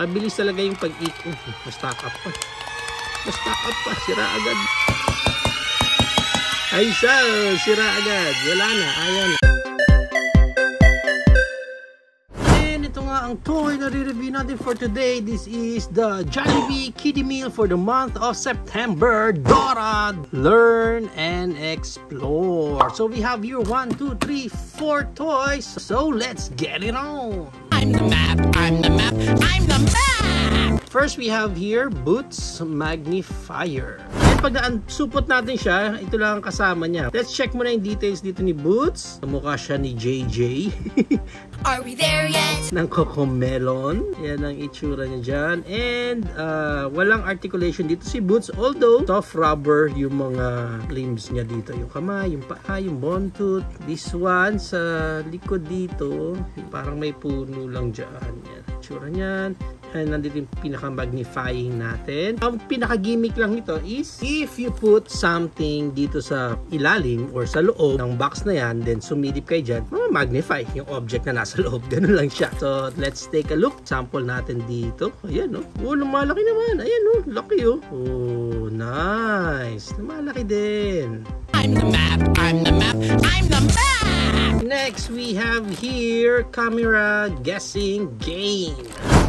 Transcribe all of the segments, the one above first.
Mabilis talaga yung pag-ikot. Mas-stack up pa. Mas-stack up pa. Sira agad. Ay siya. Sira agad. Wala na. Ayan. And ito nga ang toy na re-review natin for today. This is the Jollibee Kiddie Meal for the month of September. Dora! Learn and explore. So we have here 1, 2, 3, 4 toys. So let's get it on. I'm the map, I'm the map, I'm the map! First, we have here, Boots Magnifier. And pag supot natin siya, ito lang ang kasama niya. Let's check muna yung details dito ni Boots. Mukha siya ni JJ. Are we there yet? Ng Cocomelon. Yan ang itsura niya dyan. And walang articulation dito si Boots. Although, soft rubber yung mga limbs niya dito. Yung kamay, yung paa, yung bone tooth. This one, sa likod dito, parang may puno lang dyan. Yan, itsura niyan. And nandito yung pinaka-magnifying natin. Ang pinaka-gimmick lang nito is if you put something dito sa ilalim or sa loob ng box na yan, then sumilip kayo dyan, magnify yung object na nasa loob. Ganun lang siya. So, let's take a look. Sample natin dito. Ayan, oh. Oh, lumalaki naman. Ayan, oh. Laki, oh. Oh, nice. Lumalaki din. I'm the map, I'm the map, I'm the map! Next, we have here camera guessing game.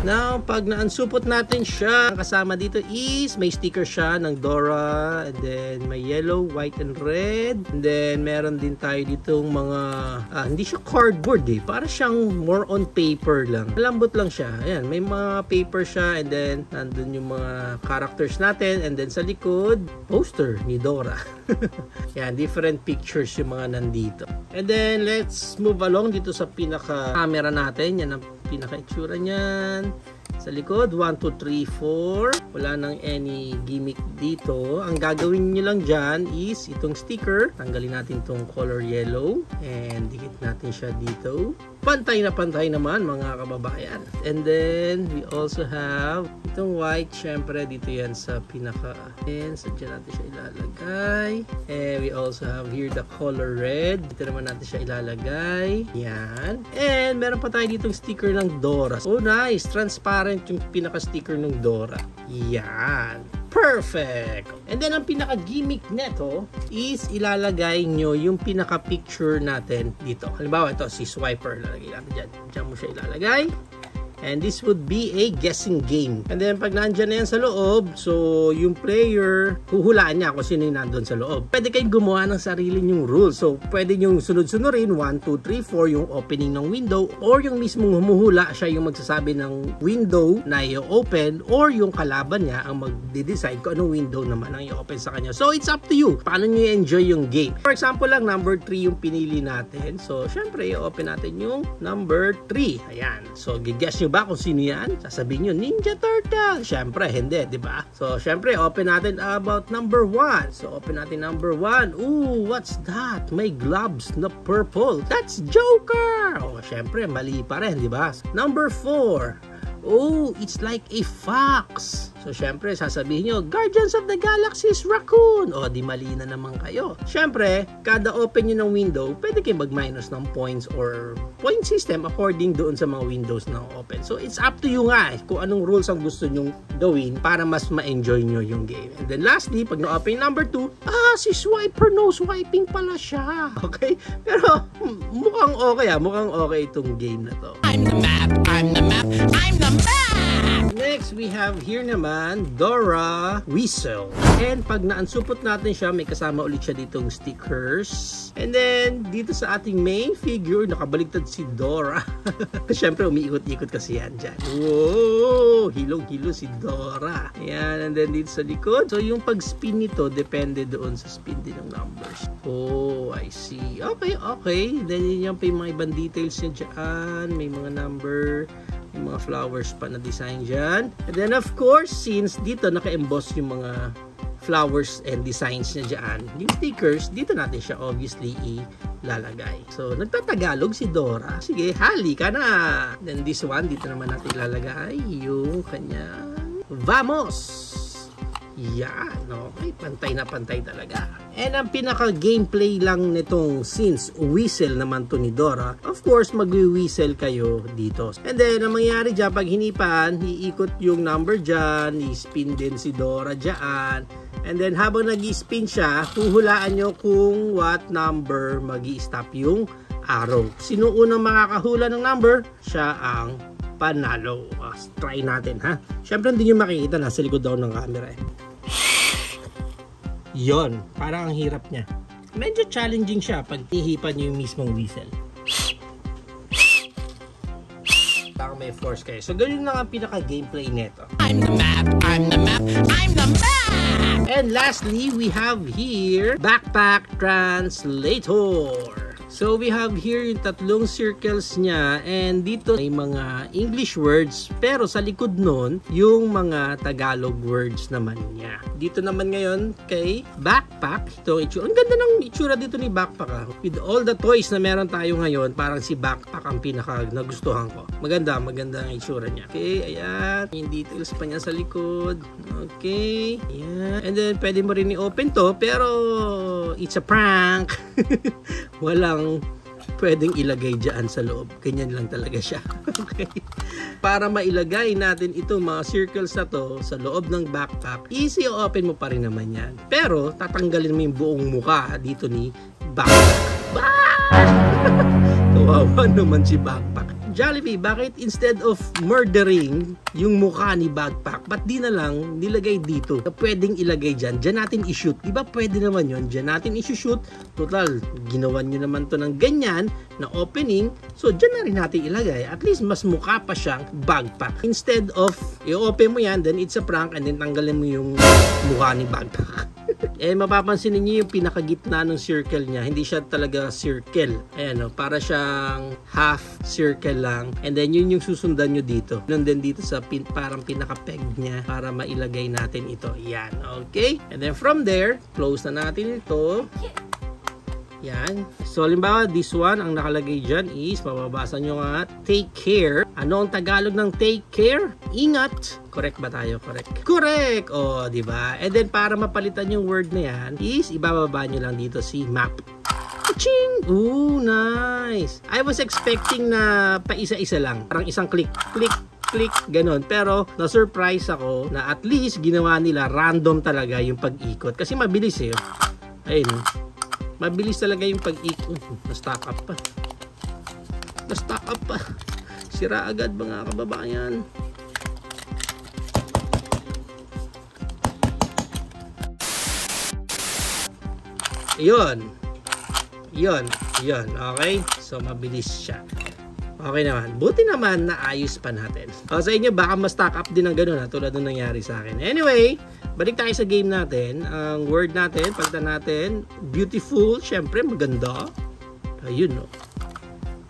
Now, pag naansupot natin siya, ang kasama dito is may sticker siya ng Dora, and then may yellow, white, and red. And then, meron din tayo ditong mga, hindi siya cardboard eh. Para siyang more on paper lang. Malambot lang siya. Ayan, may mga paper siya, and then, nandun yung mga characters natin. And then, sa likod, poster ni Dora. Yan, different pictures yung mga nandito. And then, let's move along dito sa pinaka-camera natin. Yan ang pinaka-itsura niyan. Sa likod, 1, 2, 3, 4. Wala nang any gimmick dito. Ang gagawin nyo lang dyan is itong sticker. Tanggalin natin itong color yellow. And dikit natin siya dito. Pantay na pantay naman mga kababayan. And then, we also have itong white. Syempre, dito yan sa pinaka. And so, dyan natin siya ilalagay. And we also have here the color red. Dito naman natin siya ilalagay. Yan. And meron pa tayo ditong sticker ng Dora. Oh, nice. Transparent yung pinaka-sticker ng Dora. Yan. Perfect! And then, ang pinaka-gimmick neto is ilalagay nyo yung pinaka-picture natin dito. Halimbawa, ito, si Swiper. Lalagay natin dyan. Diyan mo siya ilalagay. And this would be a guessing game. And then, pag nandyan na yan sa loob, so, yung player, huhulaan niya kung sino yung nandun sa loob. Pwede kayong gumawa ng sarili nyong rules. So, pwede nyong sunod-sunurin, 1, 2, 3, 4, yung opening ng window, or yung mismong humuhula, siya yung magsasabi ng window na i-open, or yung kalaban niya ang mag-decide kung anong window naman ang i-open sa kanya. So, it's up to you. Paano nyo i-enjoy yung game? For example lang, number 3 yung pinili natin. So, syempre, i-open natin yung number 3. Ayan. So, gi-guess nyo ba kung sino yan? Sasabihin nyo, Ninja Turtle. Syempre, hindi, di ba? So, syempre, open natin about number 1. So, open natin number 1. Ooh, what's that? May gloves na purple. That's Joker! Oh, syempre, mali pa rin, di ba? Number 4. Oh, it's like a fox. So, syempre, sasabihin nyo, Guardians of the Galaxy's raccoon. O, di mali na naman kayo. Syempre, kada open nyo ng window, pwede kayo mag-minus ng points or point system according doon sa mga windows na open. So, it's up to you nga kung anong rules ang gusto nyong gawin para mas ma-enjoy nyo yung game. And then, lastly, pag na-open number 2, si Swiper no swiping pala siya. Okay? Pero, mukhang okay mukhang okay itong game na to. I'm the map, I'm the map, I'm the map! Next, we have here naman, Dora Whistle. And pag naansupot natin siya, may kasama ulit siya ditong stickers. And then, dito sa ating main figure, nakabaligtad si Dora. Siyempre, umiikot-ikot kasi yan dyan. Whoa! Hilong-hilo si Dora. Ayan, and then dito sa likod. So, yung pag-spin nito, depende doon sa spin din ng numbers. Oh, I see. Okay, okay. Then, yun yung mga ibang details niya dyan. May mga number, may mga flowers pa na design dyan. And then, of course, since dito naka-emboss yung mga flowers and designs niya dyan, yung stickers, dito natin siya obviously ilalagay. So, nagtatagalog si Dora. Sige, hali ka na! Then this one, dito naman natin ilalagay yung kanya Vamos! Yan, okay, pantay na pantay talaga. And ang pinaka-gameplay lang nitong, since whistle naman to ni Dora, of course, mag-whistle kayo dito. And then, ang mangyayari dyan, pag hinipan, iikot yung number dyan, i-spin din si Dora dyan. And then, habang nag-i-spin siya, huhulaan nyo kung what number mag-i-stop yung arrow. Sino unang makakahula ng number, siya ang panalo. Try natin, ha? Siyempre, hindi nyo makikita, nasa likod daw ng camera eh. Yon, parang ang hirap niya. Medyo challenging siya pag ihipan nyo yung mismong whistle. Parang may force kayo. So, ganyan lang ang pinaka-gameplay neto. I'm the map, I'm the map, I'm the map! And lastly, we have here Backpack Translator. So we have here yung tatlong circles niya, and dito may mga English words, pero sa likod nun yung mga Tagalog words naman niya. Dito naman ngayon kay Backpack, ito itsura. Ang ganda ng itsura dito ni Backpack, ha? With all the toys na meron tayo ngayon, parang si Backpack ang pinaka nagustuhan ko. Maganda ang itsura niya. Okay, ayan, yung details pa niya sa likod. Okay, ayan. And then pwede mo rin i-open to, pero it's a prank. Walang pwedeng ilagay dyan sa loob. Ganyan lang talaga siya. Okay. Para mailagay natin ito, mga circles na to sa loob ng backpack, easy open mo pa rin naman yan. Pero tatanggalin mo yung buong mukha dito ni Backpack. Kawawa naman si Backpack. Jollibee, bakit instead of murdering yung mukha ni Backpack, ba't di na lang nilagay dito na pwedeng ilagay dyan? Dyan natin i-shoot. Diba pwede naman yun? Dyan natin i-shoot. Total, ginawa nyo naman to ng ganyan na opening. So, dyan na rin natin ilagay. At least, mas mukha pa siyang Backpack. Instead of i-open mo yan, then it's a prank, and then tanggalin mo yung mukha ni Backpack. Eh, mapapansin niyo yung pinakagitna ng circle niya. Hindi siya talaga circle. Ayan, para siyang half circle lang. And then, yun yung susundan nyo dito. And then, dito sa parang pinaka-peg niya para mailagay natin ito. Yan, okay? And then, from there, close na natin ito. Yan. So, halimbawa, this one, ang nakalagay dyan is, mababasa nyo nga, take care. Ano ang Tagalog ng take care? Ingat. Correct ba tayo? Correct. Correct! O, diba? And then, para mapalitan yung word na yan, is, ibababa nyo lang dito si map. Ching! Ooh, nice! I was expecting na pa isa-isa lang. Parang isang click, click, click, ganun. Pero, na-surprise ako na at least ginawa nila random talaga yung pag-ikot. Kasi mabilis eh. Ayun. Mabilis talaga yung pag-ikot. Na-stack up pa. Na-stack up pa. Sira agad mga kababayan. Yun. Yun. Yun. Okay? So, mabilis siya. Okay naman. Buti naman na ayos pa natin. O, sa inyo, baka ma-stack up din ng ganun, ha? Tulad nung nangyari sa akin. Anyway, balik tayo sa game natin. Ang word natin, pagta natin, beautiful. Syempre, maganda. Ayun, no?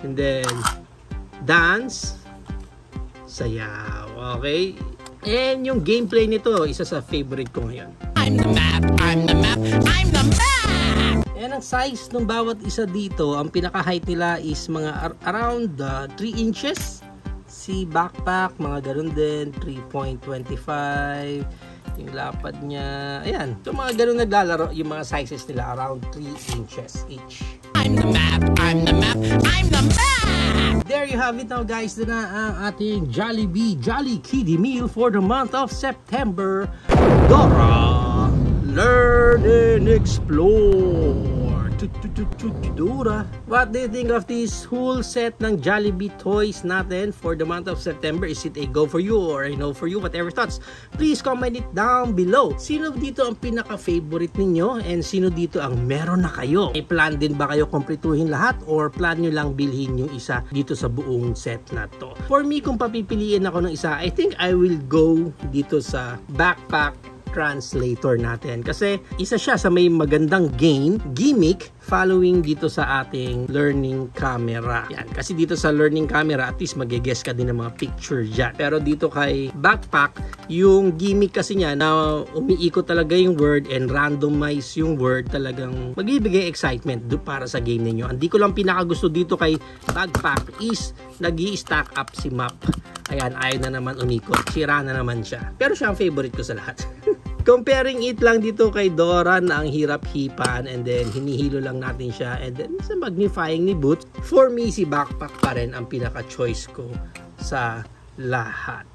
And then, dance. Sayaw. Okay? And yung gameplay nito, isa sa favorite ko ngayon. I'm the map, I'm the map, I'm the map! And ang size ng bawat isa dito, ang pinaka-height nila is mga around 3 inches. Si Backpack, mga ganun din, 3.25. Yung lapad niya, ayan. So mga ganun naglalaro, yung mga sizes nila around 3 inches each. I'm the map, I'm the map, I'm the map! There you have it now, guys. Ito na ang ating Jollibee Jolly Kiddie Meal for the month of September. Dora, learn and explore. Dora. What do you think of this whole set ng Jollibee toys natin for the month of September? Is it a go for you or a no for you? Whatever thoughts, please comment it down below. Sino dito ang pinaka-favorite ninyo? And sino dito ang meron na kayo? May plan din ba kayo kumpletuhin lahat? Or plan nyo lang bilhin yung isa dito sa buong set na to? For me, kung papipiliin ako ng isa, I think I will go dito sa Backpack Translator natin. Kasi isa siya sa may magandang gimmick following dito sa ating learning camera. Yan. Kasi dito sa learning camera, at least mag-guess ka din ng mga picture dyan. Pero dito kay Backpack, yung gimmick kasi niya na umiikot talaga yung word and randomize yung word, talagang magbibigay excitement para sa game ninyo. Hindi ko lang pinakagusto dito kay Backpack is nag-i-stack up si map. Ayan, ayaw na naman umikot. Sira na naman siya. Pero siya ang favorite ko sa lahat. Comparing it lang dito kay Dora na ang hirap hipan and then hinihilo lang natin siya and then sa magnifying ni Boots, for me si backpack pa rin ang pinaka-choice ko sa lahat.